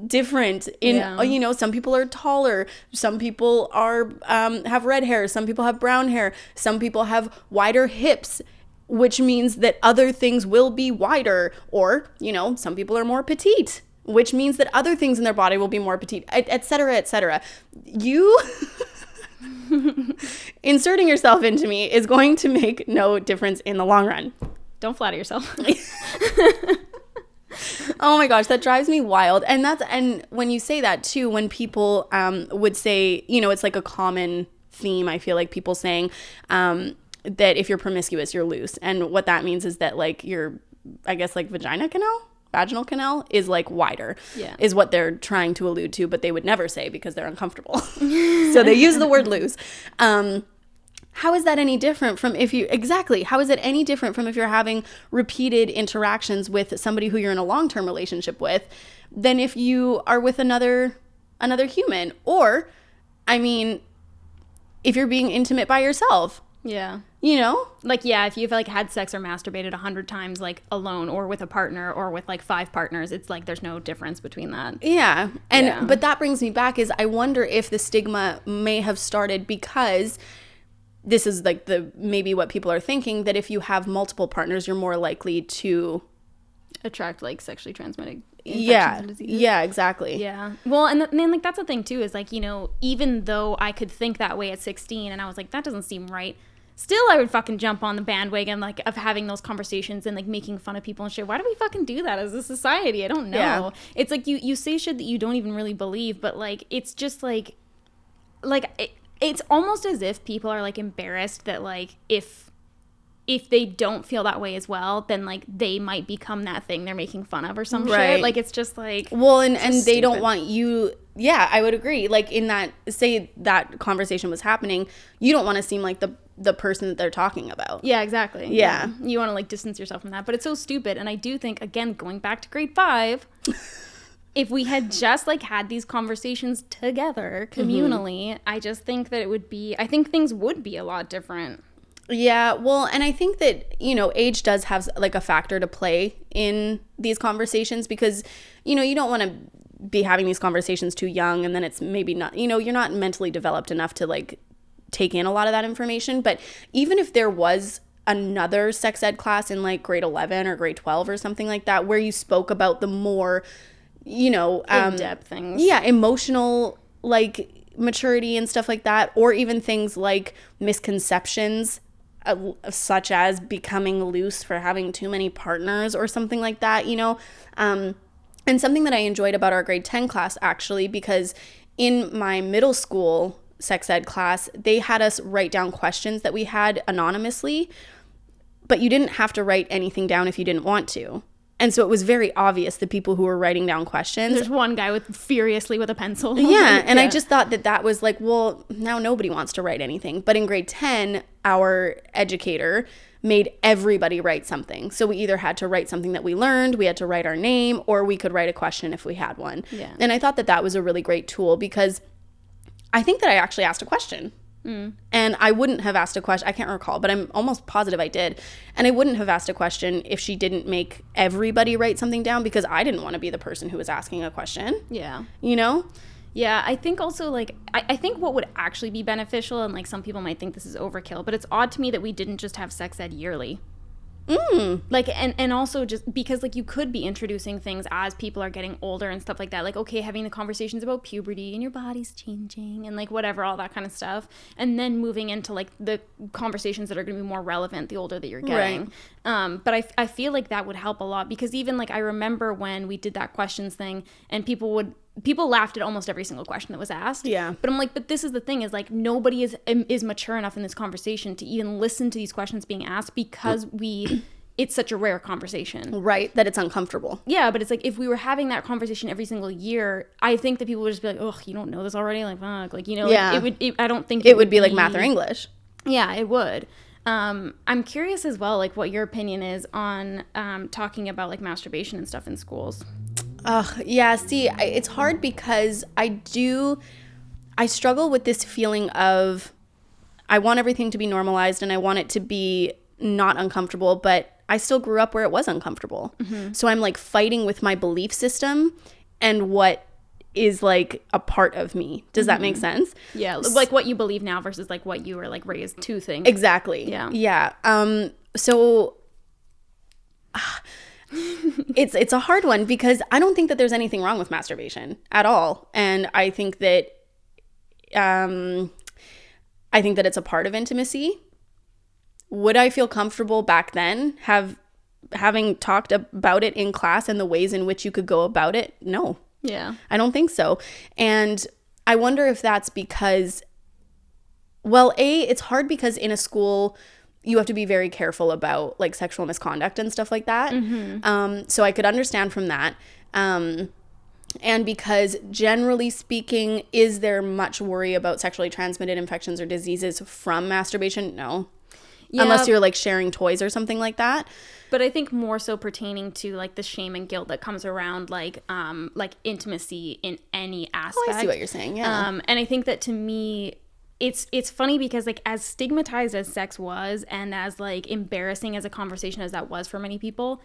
different you know, some people are taller, some people are have red hair, some people have brown hair, some people have wider hips, which means that other things will be wider, or, you know, some people are more petite, which means that other things in their body will be more petite, et cetera, et cetera. You inserting yourself into me is going to make no difference in the long run. Don't flatter yourself. Oh my gosh, that drives me wild. And when you say that too, when people would say, you know, it's like a common theme, I feel like people saying that if you're promiscuous, you're loose. And what that means is that like your, I guess like vaginal canal is like wider, is what they're trying to allude to, but they would never say because they're uncomfortable. So they use the word loose. How is that any different from how is it any different from if you're having repeated interactions with somebody who you're in a long-term relationship with than if you are with another human? Or, I mean, if you're being intimate by yourself. Yeah. you know? Like, yeah, if you've like had sex or masturbated 100 times like alone or with a partner or with like 5 partners, it's like there's no difference between that. Yeah. And but that brings me back is I wonder if the stigma may have started because this is like maybe what people are thinking, that if you have multiple partners, you're more likely to attract like sexually transmitted infections and diseases. Yeah, exactly. Yeah. Well, and then like that's the thing too, is like, you know, even though I could think that way at 16 and I was like, that doesn't seem right, still I would fucking jump on the bandwagon like of having those conversations and like making fun of people and shit. Why do we fucking do that as a society? I don't know. Yeah. It's like you say shit that you don't even really believe, but like it's just like it's almost as if people are like embarrassed that like if they don't feel that way as well, then like they might become that thing they're making fun of or some shit. Like it's just like, well, and they don't want you. Yeah, I would agree. Like in that, say that conversation was happening, you don't want to seem like the person that they're talking about. Yeah, exactly. Yeah. You want to like distance yourself from that, but it's so stupid. And I do think, again, going back to grade 5, if we had just like had these conversations together communally, I just think that I think things would be a lot different. Yeah, well, and I think that, you know, age does have like a factor to play in these conversations because, you know, you don't want to be having these conversations too young and then it's maybe not, you know, you're not mentally developed enough to like take in a lot of that information. But even if there was another sex ed class in like grade 11 or grade 12 or something like that where you spoke about the more, you know, in-depth things. Yeah, emotional like maturity and stuff like that, or even things like misconceptions such as becoming loose for having too many partners or something like that, you know. And something that I enjoyed about our grade 10 class actually, because in my middle school sex ed class, they had us write down questions that we had anonymously, but you didn't have to write anything down if you didn't want to. And so it was very obvious the people who were writing down questions. There's one guy furiously with a pencil. Yeah, and I just thought that was like, well, now nobody wants to write anything. But in grade 10, our educator made everybody write something. So we either had to write something that we learned, we had to write our name, or we could write a question if we had one. Yeah. And I thought that was a really great tool because I think that I actually asked a question. And I wouldn't have asked a question. I can't recall, but I'm almost positive I did. And I wouldn't have asked a question if she didn't make everybody write something down because I didn't want to be the person who was asking a question. Yeah. You know? Yeah, I think also, like, I think what would actually be beneficial, and, like, some people might think this is overkill, but it's odd to me that we didn't just have sex ed yearly. Like, and also just because, like, you could be introducing things as people are getting older and stuff like that. Like, okay, having the conversations about puberty and your body's changing and, like, whatever, all that kind of stuff. And then moving into, like, the conversations that are going to be more relevant the older that you're getting. Right. But I feel like that would help a lot because even, like, I remember when we did that questions thing and people laughed at almost every single question that was asked. Yeah. But I'm like, but this is the thing is like nobody is mature enough in this conversation to even listen to these questions being asked because it's such a rare conversation. Right. That it's uncomfortable. Yeah. But it's like if we were having that conversation every single year, I think that people would just be like, oh, you don't know this already? Like, fuck. Like, you know, yeah. Like, I don't think it would be like math or English. Yeah, it would. I'm curious as well, like what your opinion is on talking about like masturbation and stuff in schools. Yeah, see, it's hard because I struggle with this feeling of I want everything to be normalized and I want it to be not uncomfortable, but I still grew up where it was uncomfortable. Mm-hmm. So I'm like fighting with my belief system and what is like a part of me. Does that make sense? Yeah, like what you believe now versus like what you were like raised to think. Exactly. Yeah. Yeah. So it's a hard one because I don't think that there's anything wrong with masturbation at all. And I think that it's a part of intimacy. Would I feel comfortable back then having talked about it in class and the ways in which you could go about it? No. Yeah. I don't think so. And I wonder if that's because, well, it's hard because in a school you have to be very careful about like sexual misconduct and stuff like that. Mm-hmm. So I could understand from that. And because generally speaking, is there much worry about sexually transmitted infections or diseases from masturbation? No. Yeah. Unless you're like sharing toys or something like that. But I think more so pertaining to like the shame and guilt that comes around like intimacy in any aspect. Oh, I see what you're saying. Yeah. And I think that to me, it's funny because like as stigmatized as sex was and as like embarrassing as a conversation as that was for many people,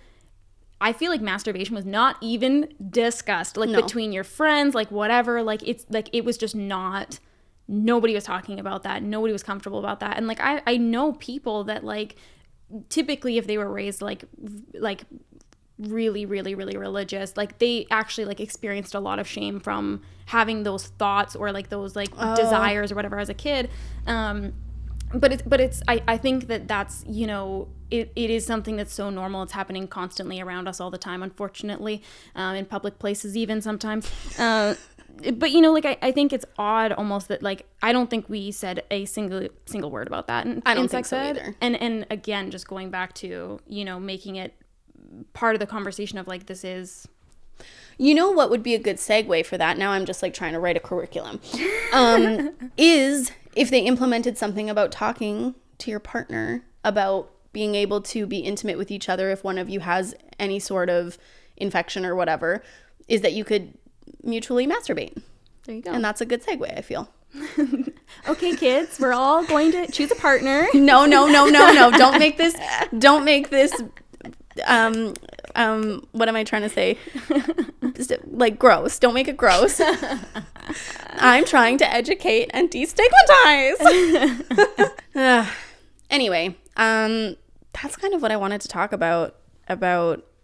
I feel like masturbation was not even discussed, like between your friends, like whatever, like it's like it was just not, nobody was talking about that, nobody was comfortable about that. And like I know people that like typically if they were raised like really religious, like they actually like experienced a lot of shame from having those thoughts or like those like desires or whatever as a kid. But it's I think that's, you know, it is something that's so normal. It's happening constantly around us all the time, unfortunately, in public places even sometimes. But, you know, like, I think it's odd almost that, like, I don't think we said a single word about that in sex ed. Either. And again, just going back to, you know, making it part of the conversation of, like, this is... You know what would be a good segue for that? Now I'm just, like, trying to write a curriculum. Is if they implemented something about talking to your partner about being able to be intimate with each other if one of you has any sort of infection or whatever, is that you could mutually masturbate. There you go. And that's a good segue, I feel. Okay, kids, we're all going to choose a partner. No. Don't make this what am I trying to say? Like gross. Don't make it gross. I'm trying to educate and destigmatize. Anyway, that's kind of what I wanted to talk about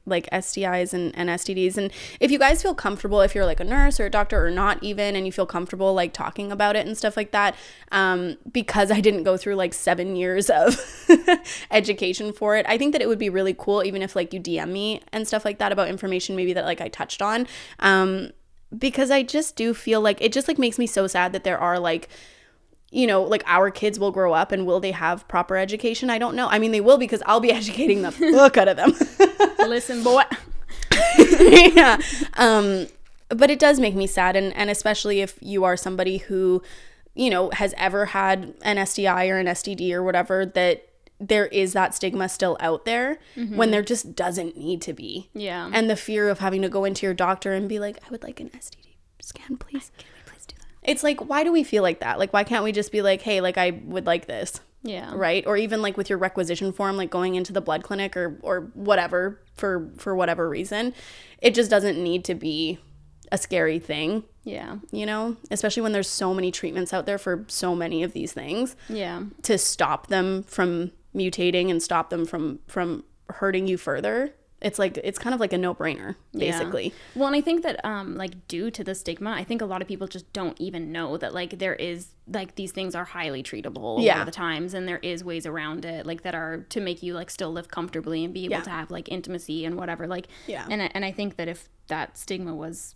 like STIs and STDs. And if you guys feel comfortable, if you're like a nurse or a doctor or not even, and you feel comfortable like talking about it and stuff like that, because I didn't go through like 7 years of education for it, I think that it would be really cool even if like you DM me and stuff like that about information maybe that like I touched on, because I just do feel like it just like makes me so sad that there are like, you know, like our kids will grow up and will they have proper education? I don't know. I mean, they will because I'll be educating the fuck out of them. Listen, boy. Yeah. But it does make me sad. And especially if you are somebody who, you know, has ever had an STI or an STD or whatever, that there is that stigma still out there when there just doesn't need to be. Yeah. And the fear of having to go into your doctor and be like, I would like an STD scan, please. Can we please do that? It's like, why do we feel like that? Like, why can't we just be like, hey, like, I would like this? Yeah. Right? Or even like with your requisition form, like going into the blood clinic or whatever for whatever reason, it just doesn't need to be a scary thing. Yeah. You know, especially when there's so many treatments out there for so many of these things. Yeah. To stop them from mutating and stop them from hurting you further. It's like, it's kind of like a no-brainer, basically. Yeah. Well, and I think that, like, due to the stigma, I think a lot of people just don't even know that, like, there is, like, these things are highly treatable a lot of the times, and there is ways around it, like, that are to make you, like, still live comfortably and be able to have, like, intimacy and whatever, like, and I think that if that stigma was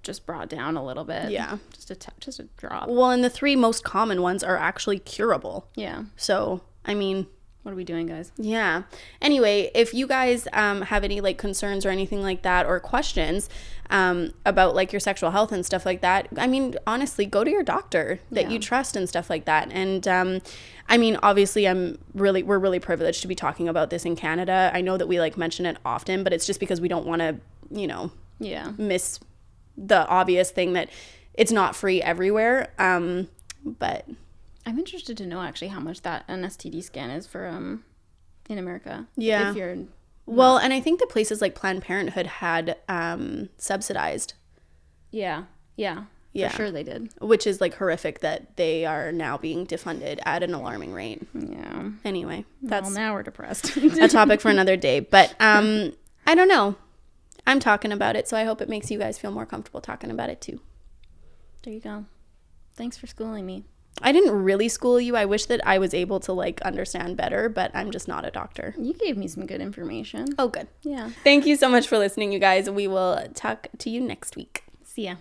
just brought down a little bit, just a drop. Well, and the 3 most common ones are actually curable. Yeah. So, I mean... What are we doing, guys? Yeah. Anyway, if you guys have any like concerns or anything like that or questions about like your sexual health and stuff like that, I mean, honestly, go to your doctor that you trust and stuff like that. And I mean, obviously, we're really privileged to be talking about this in Canada. I know that we like mention it often, but it's just because we don't want to, you know, miss the obvious thing that it's not free everywhere. But I'm interested to know actually how much that an STD scan is for in America. Yeah. If you're well, and I think the places like Planned Parenthood had subsidized. Yeah. For sure they did. Which is like horrific that they are now being defunded at an alarming rate. Yeah. Anyway, that's now we're depressed. a topic for another day. But I don't know. I'm talking about it, so I hope it makes you guys feel more comfortable talking about it too. There you go. Thanks for schooling me. I didn't really school you. I wish that I was able to like understand better, but I'm just not a doctor. You gave me some good information. Oh, good. Yeah. Thank you so much for listening, you guys. We will talk to you next week. See ya.